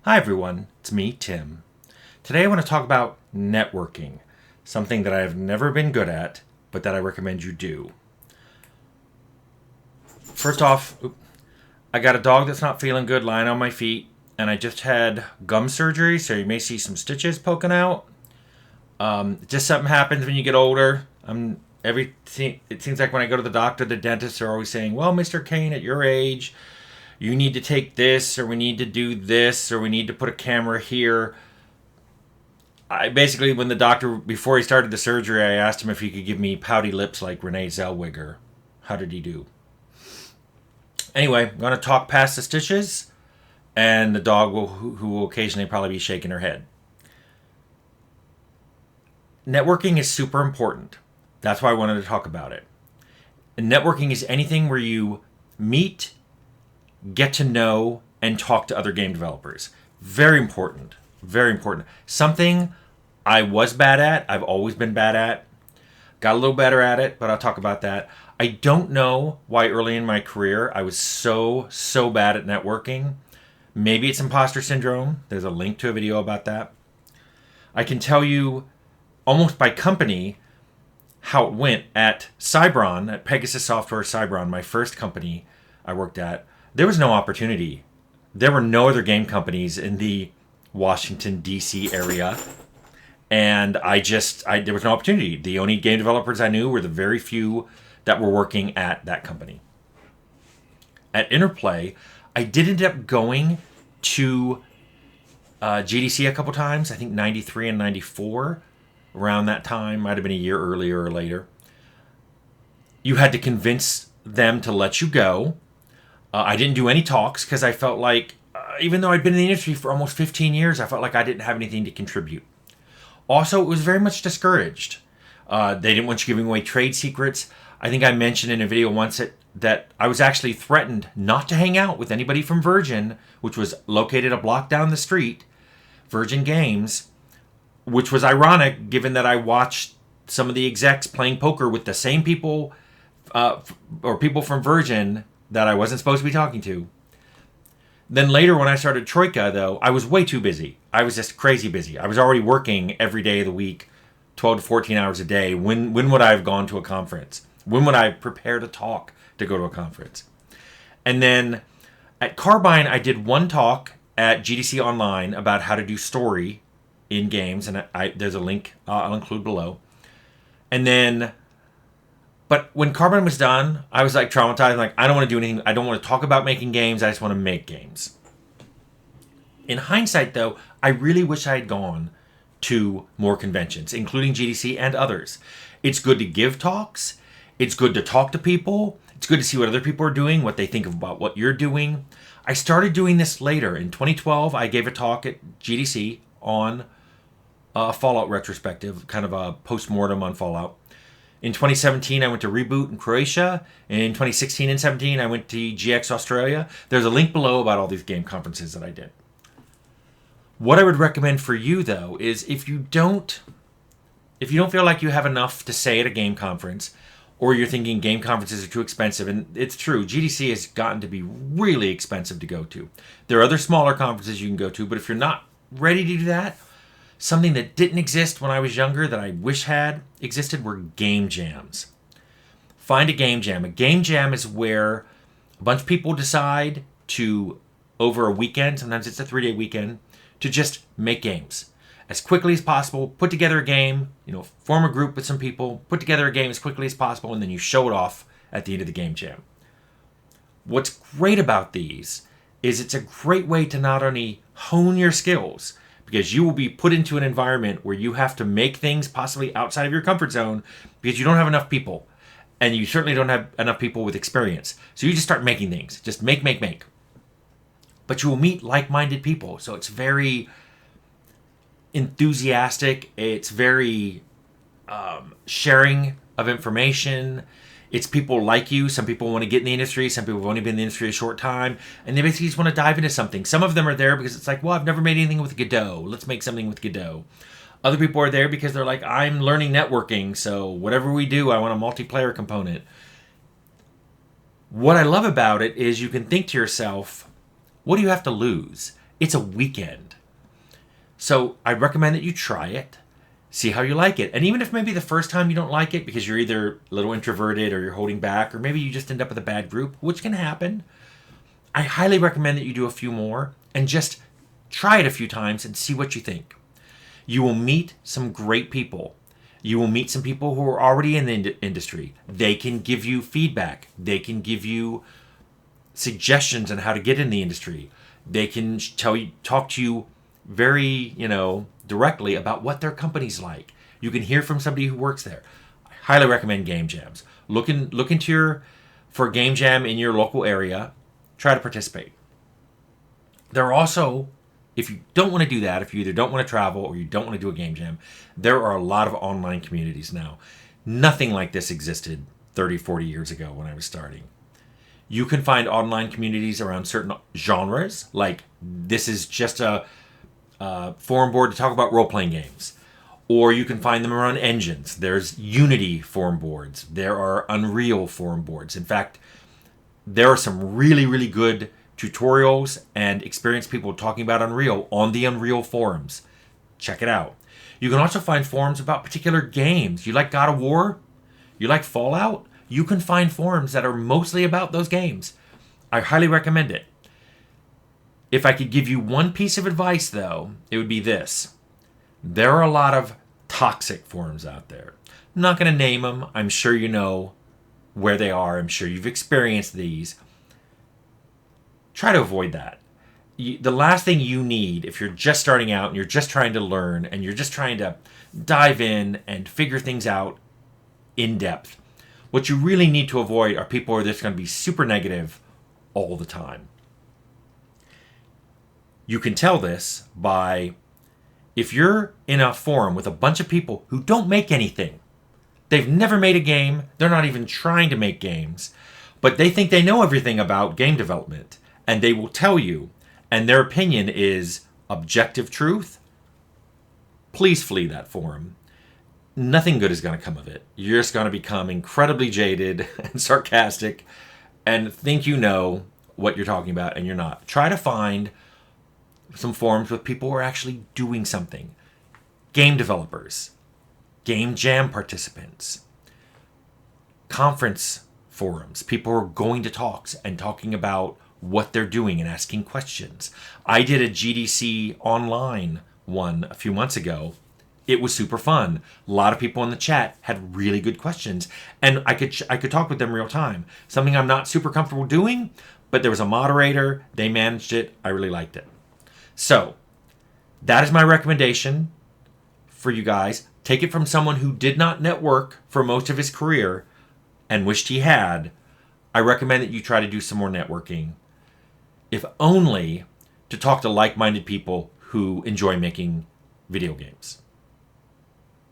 Hi everyone, it's me, Tim. Today I want to talk about networking, something that I've never been good at, but that I recommend you do. First off, I got a dog that's not feeling good lying on my feet, and I just had gum surgery, so you may see some stitches poking out. Just something happens when you get older. It seems like when I go to the doctor, the dentists are always saying, "Well, Mr. Kane, at your age, you need to take this, or we need to do this, or we need to put a camera here." I basically, when the doctor, before he started the surgery, I asked him if he could give me pouty lips like Renee Zellweger. How did he do? Anyway, I'm going to talk past the stitches, and the dog who will occasionally probably be shaking her head. Networking is super important. That's why I wanted to talk about it. And networking is anything where you meet, get to know, and talk to other game developers. Very important. Very important. Something I was bad at, I've always been bad at. Got a little better at it, but I'll talk about that. I don't know why early in my career I was so bad at networking. Maybe it's imposter syndrome. There's a link to a video about that. I can tell you almost by company how it went at Cybron, at Pegasus Software Cybron, my first company I worked at. There was no opportunity. There were no other game companies in the Washington, D.C. area. And there was no opportunity. The only game developers I knew were the very few that were working at that company. At Interplay, I did end up going to GDC a couple times. I think 93 and 94. Around that time. Might have been a year earlier or later. You had to convince them to let you go. I didn't do any talks because I felt like, even though I'd been in the industry for almost 15 years, I felt like I didn't have anything to contribute. Also, it was very much discouraged. They didn't want you giving away trade secrets. I think I mentioned in a video once that I was actually threatened not to hang out with anybody from Virgin, which was located a block down the street, Virgin Games, which was ironic given that I watched some of the execs playing poker with the same people or people from Virgin that I wasn't supposed to be talking to. Then later when I started Troika, though, I was way too busy. I was just crazy busy. I was already working every day of the week, 12 to 14 hours a day. When would I have gone to a conference? When would I have prepared a talk to go to a conference? And then at Carbine, I did one talk at GDC Online about how to do story in games, and there's a link I'll include below. And then, but when Carbine was done, I was like traumatized. Like, I don't want to do anything. I don't want to talk about making games. I just want to make games. In hindsight, though, I really wish I had gone to more conventions, including GDC and others. It's good to give talks. It's good to talk to people. It's good to see what other people are doing, what they think about what you're doing. I started doing this later. In 2012, I gave a talk at GDC on Fallout retrospective, kind of a post-mortem on Fallout. In 2017, I went to Reboot in Croatia. In 2016 and 17, I went to GX Australia. There's a link below about all these game conferences that I did. What I would recommend for you, though, is if you don't feel like you have enough to say at a game conference, or you're thinking game conferences are too expensive, and it's true, GDC has gotten to be really expensive to go to. There are other smaller conferences you can go to, but if you're not ready to do that, something that didn't exist when I was younger that I wish had existed were game jams. Find a game jam. A game jam is where a bunch of people decide to, over a weekend, sometimes it's a 3-day weekend, to just make games. As quickly as possible, put together a game, form a group with some people, put together a game as quickly as possible, and then you show it off at the end of the game jam. What's great about these is it's a great way to not only hone your skills, because you will be put into an environment where you have to make things possibly outside of your comfort zone because you don't have enough people. And you certainly don't have enough people with experience. So you just start making things. Just make. But you will meet like-minded people. So it's very enthusiastic. It's very sharing of information. It's people like you. Some people want to get in the industry. Some people have only been in the industry a short time. And they basically just want to dive into something. Some of them are there because it's like, well, I've never made anything with Godot. Let's make something with Godot. Other people are there because they're like, I'm learning networking. So whatever we do, I want a multiplayer component. What I love about it is you can think to yourself, what do you have to lose? It's a weekend. So I recommend that you try it, see how you like it. And even if maybe the first time you don't like it because you're either a little introverted or you're holding back, or maybe you just end up with a bad group, which can happen, I highly recommend that you do a few more and just try it a few times and see what you think. You will meet some great people. You will meet some people who are already in the industry. They can give you feedback. They can give you suggestions on how to get in the industry. They can talk to you very, directly about what their company's like. You can hear from somebody who works there. I highly recommend game jams. Look into for a game jam in your local area. Try to participate. There are also, if you don't want to do that, if you either don't want to travel or you don't want to do a game jam, there are a lot of online communities now. Nothing like this existed 30, 40 years ago when I was starting. You can find online communities around certain genres, like this is just a forum board to talk about role-playing games. Or you can find them around engines. There's Unity forum boards. There are Unreal forum boards. In fact, there are some really, really good tutorials and experienced people talking about Unreal on the Unreal forums. Check it out. You can also find forums about particular games. You like God of War? You like Fallout? You can find forums that are mostly about those games. I highly recommend it. If I could give you one piece of advice, though, it would be this. There are a lot of toxic forums out there. I'm not going to name them. I'm sure you know where they are. I'm sure you've experienced these. Try to avoid that. The last thing you need, if you're just starting out and you're just trying to learn and you're just trying to dive in and figure things out in depth, what you really need to avoid are people who are just going to be super negative all the time. You can tell this by, if you're in a forum with a bunch of people who don't make anything, they've never made a game, they're not even trying to make games, but they think they know everything about game development, and they will tell you, and their opinion is objective truth, please flee that forum. Nothing good is going to come of it. You're just going to become incredibly jaded and sarcastic and think you know what you're talking about, and you're not. Try to find some forums with people who are actually doing something. Game developers, game jam participants, conference forums, people who are going to talks and talking about what they're doing and asking questions. I did a GDC online one a few months ago. It was super fun. A lot of people in the chat had really good questions, and I could talk with them real time. Something I'm not super comfortable doing, but there was a moderator. They managed it. I really liked it. So, that is my recommendation for you guys. Take it from someone who did not network for most of his career and wished he had. I recommend that you try to do some more networking, if only to talk to like-minded people who enjoy making video games.